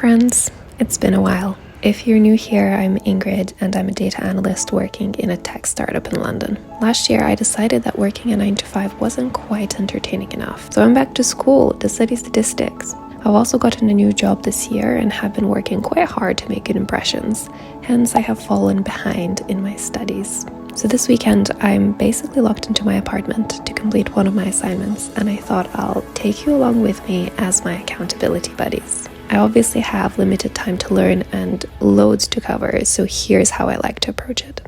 friends, it's been a while. If you're new here, I'm Ingrid and I'm a data analyst working in a tech startup in London. Last year, I decided that working a 9 to 5 wasn't quite entertaining enough, so I'm back to school to study statistics. I've also gotten a new job this year and have been working quite hard to make good impressions, hence I have fallen behind in my studies. So this weekend, I'm basically locked into my apartment to complete one of my assignments, and I thought I'll take you along with me as my accountability buddies. I obviously have limited time to learn and loads to cover, so here's how I like to approach it.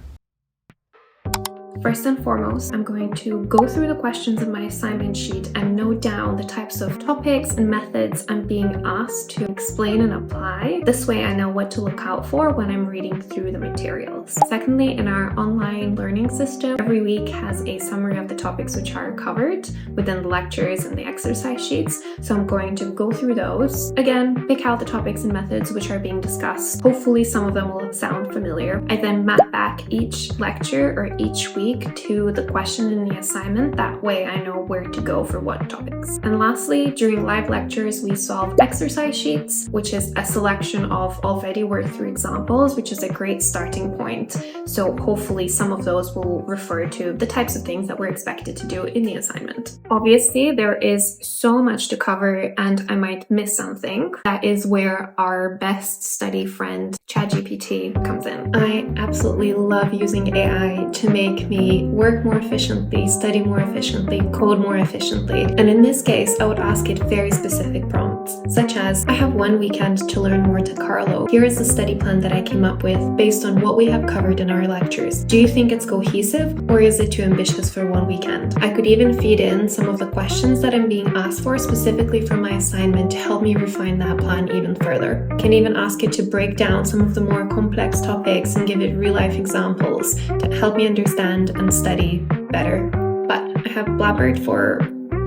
First and foremost, I'm going to go through the questions in my assignment sheet and note down the types of topics and methods I'm being asked to explain and apply. This way I know what to look out for when I'm reading through the materials. Secondly, in our online learning system, every week has a summary of the topics which are covered within the lectures and the exercise sheets. So I'm going to go through those. Again, pick out the topics and methods which are being discussed. Hopefully some of them will sound familiar. I then map back each lecture or each week to the question in the assignment. That way I know where to go for what topics. And lastly, during live lectures, we solve exercise sheets, which is a selection of already worked through examples, which is a great starting point. So hopefully some of those will refer to the types of things that we're expected to do in the assignment. Obviously, there is so much to cover and I might miss something. That is where our best study friend, ChatGPT, comes in. I absolutely love using AI to make me work more efficiently, study more efficiently, code more efficiently. And in this case, I would ask it very specific prompts, such as, I have one weekend to learn more to Carlo. Here is the study plan that I came up with based on what we have covered in our lectures. Do you think it's cohesive or is it too ambitious for one weekend? I could even feed in some of the questions that I'm being asked for specifically for my assignment to help me refine that plan even further. Can even ask it to break down some of the more complex topics and give it real-life examples to help me understand and study better. But I have blabbered for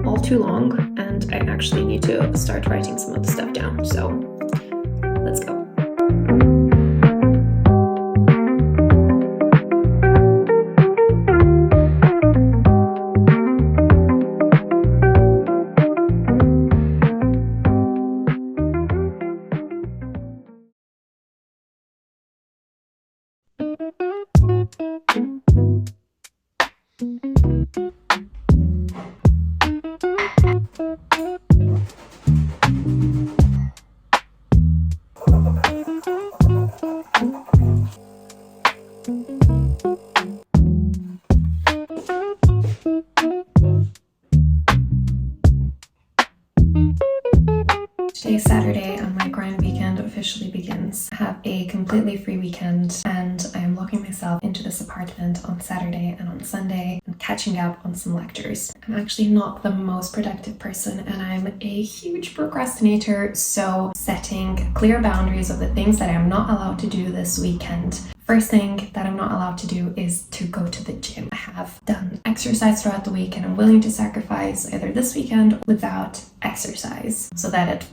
all too long and I actually need to start writing some of the stuff down. So let's go. Today's Saturday and my grind weekend officially begins. I have a completely free weekend and I am locking myself into this apartment on Saturday and on Sunday and catching up on some lectures. I'm actually not the most productive person and I'm a huge procrastinator, so setting clear boundaries of the things that I'm not allowed to do this weekend. First thing that I'm not allowed to do is to go to the gym. I have done exercise throughout the week and I'm willing to sacrifice either this weekend without exercise so that at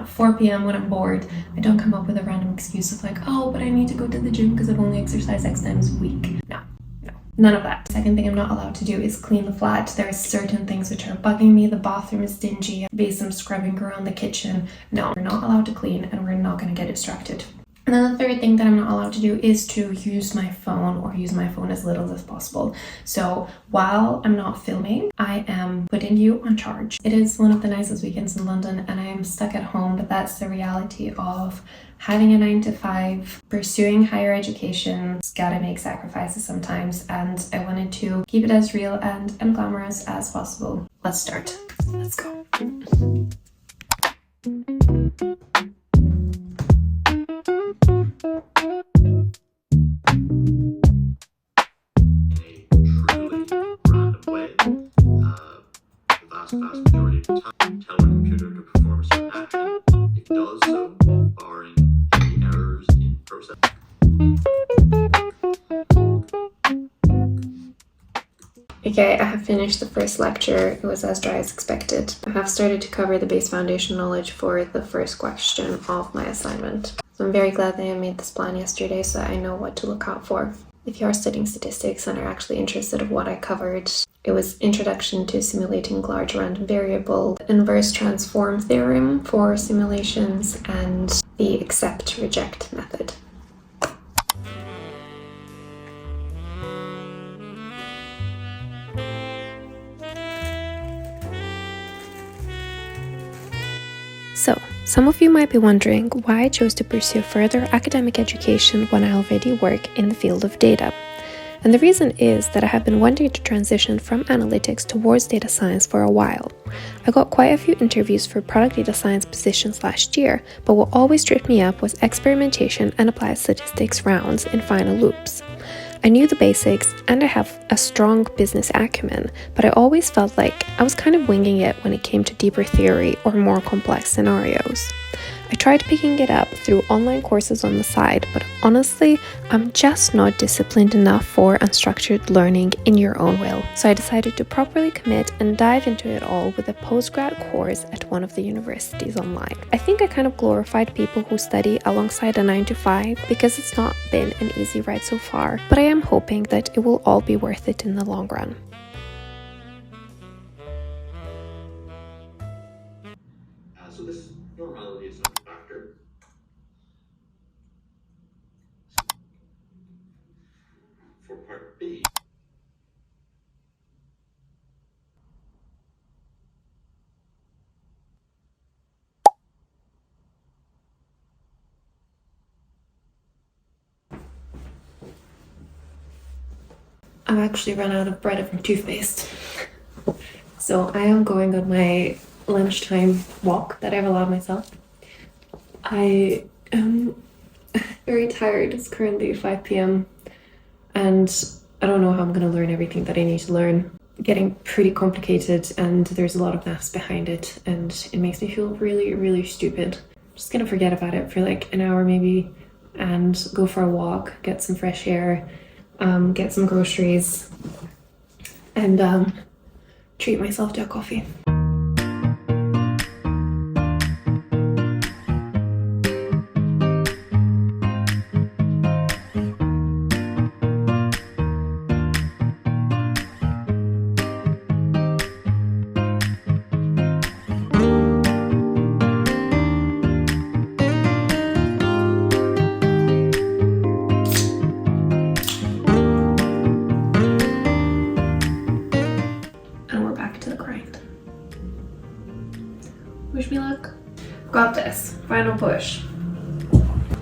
4 p.m. when I'm bored, I don't come up with a random excuse of like, oh, but I need to go to the gym because I've only exercised X times a week. No, none of that. Second thing I'm not allowed to do is clean the flat. There are certain things which are bugging me. The bathroom is dingy. Maybe some scrubbing around the kitchen. No, we're not allowed to clean and we're not going to get distracted. And then the third thing that I'm not allowed to do is to use my phone or use my phone as little as possible. So while I'm not filming, I am putting you on charge. It is one of the nicest weekends in London and I am stuck at home, but that's the reality of having a 9 to 5, pursuing higher education. It's gotta make sacrifices sometimes and I wanted to keep it as real and glamorous as possible. Let's start. Let's go. Vast majority of the time, tell a computer to perform a certain action. It does so, barring any errors in process. Okay, I have finished the first lecture. It was as dry as expected. I have started to cover the base foundation knowledge for the first question of my assignment. So I'm very glad that I made this plan yesterday so that I know what to look out for. If you are studying statistics and are actually interested in what I covered, it was Introduction to Simulating Large Random Variable, Inverse Transform Theorem for simulations, and the accept-reject method. So, some of you might be wondering why I chose to pursue further academic education when I already work in the field of data. And the reason is that I have been wanting to transition from analytics towards data science for a while. I got quite a few interviews for product data science positions last year, but what always tripped me up was experimentation and applied statistics rounds in final loops. I knew the basics and I have a strong business acumen, but I always felt like I was kind of winging it when it came to deeper theory or more complex scenarios. I tried picking it up through online courses on the side, but honestly, I'm just not disciplined enough for unstructured learning in your own will. So I decided to properly commit and dive into it all with a postgrad course at one of the universities online. I think I kind of glorified people who study alongside a 9-to-5 because it's not been an easy ride so far, but I am hoping that it will all be worth it in the long run. So this normality is not a factor. For part B, I've actually run out of bread and toothpaste. So I am going on my lunchtime walk that I've allowed myself. I am very tired. It's currently 5 p.m. and I don't know how I'm going to learn everything that I need to learn. Getting pretty complicated and there's a lot of maths behind it and it makes me feel really, really stupid. I'm just going to forget about it for like an hour maybe and go for a walk, get some fresh air, get some groceries and treat myself to a coffee. Wish me luck. Got this. Final push.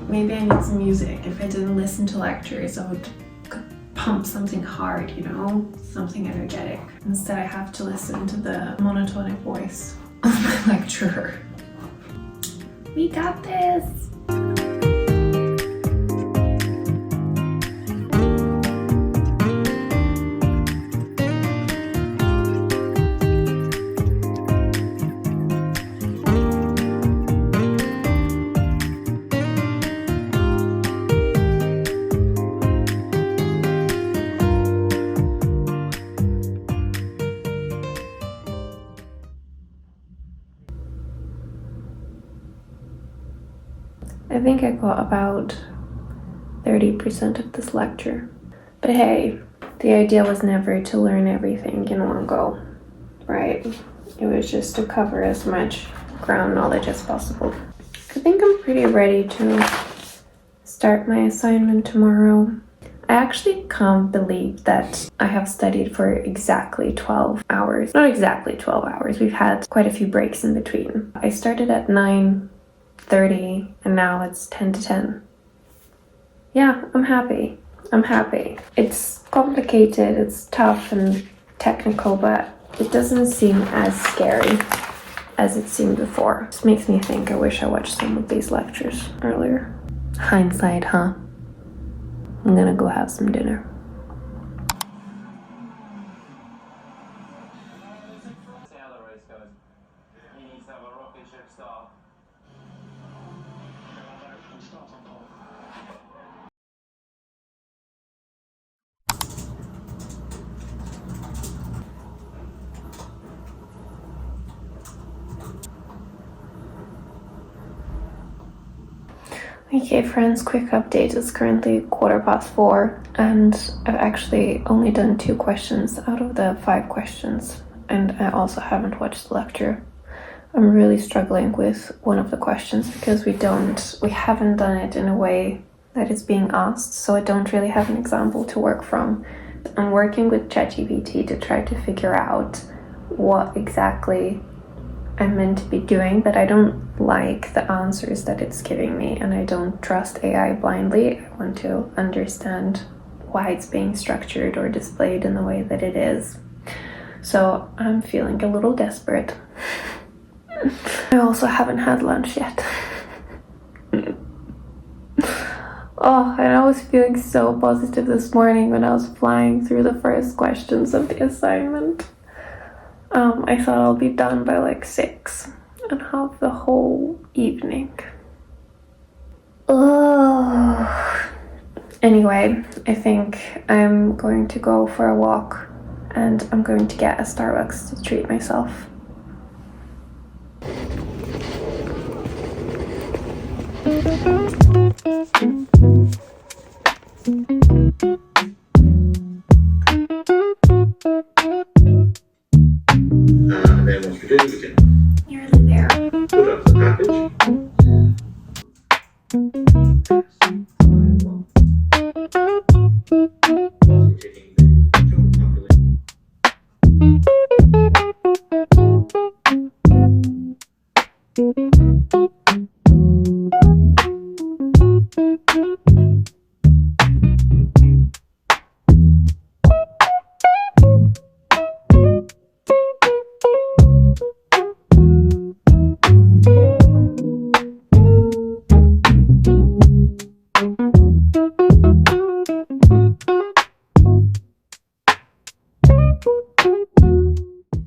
Maybe I need some music. If I didn't listen to lectures, I would pump something hard, you know? Something energetic. Instead, I have to listen to the monotonic voice of my lecturer. We got this! I think I got about 30% of this lecture. But hey, the idea was never to learn everything in one go, right? It was just to cover as much ground knowledge as possible. I think I'm pretty ready to start my assignment tomorrow. I actually can't believe that I have studied for exactly 12 hours. Not exactly 12 hours, we've had quite a few breaks in between. I started at 9:30 and now it's 10 to 10. Yeah, I'm happy. It's complicated, it's tough and technical, but it doesn't seem as scary as it seemed before. This makes me think I wish I watched some of these lectures earlier. Hindsight, huh? I'm gonna go have some dinner. Okay friends, quick update. It's currently 4:15 and I've actually only done 2 questions out of the 5 questions and I also haven't watched the lecture. I'm really struggling with one of the questions because we haven't done it in a way that is being asked, so I don't really have an example to work from. I'm working with ChatGPT to try to figure out what exactly I'm meant to be doing, but I don't like the answers that it's giving me, and I don't trust AI blindly. I want to understand why it's being structured or displayed in the way that it is. So I'm feeling a little desperate. I also haven't had lunch yet. Oh, and I was feeling so positive this morning when I was flying through the first questions of the assignment. I thought I'll be done by like 6 and have the whole evening. Ugh. Anyway, I think I'm going to go for a walk and I'm going to get a Starbucks to treat myself. And then once we're done, we can Nearly there. put up the package. We're taking the total population.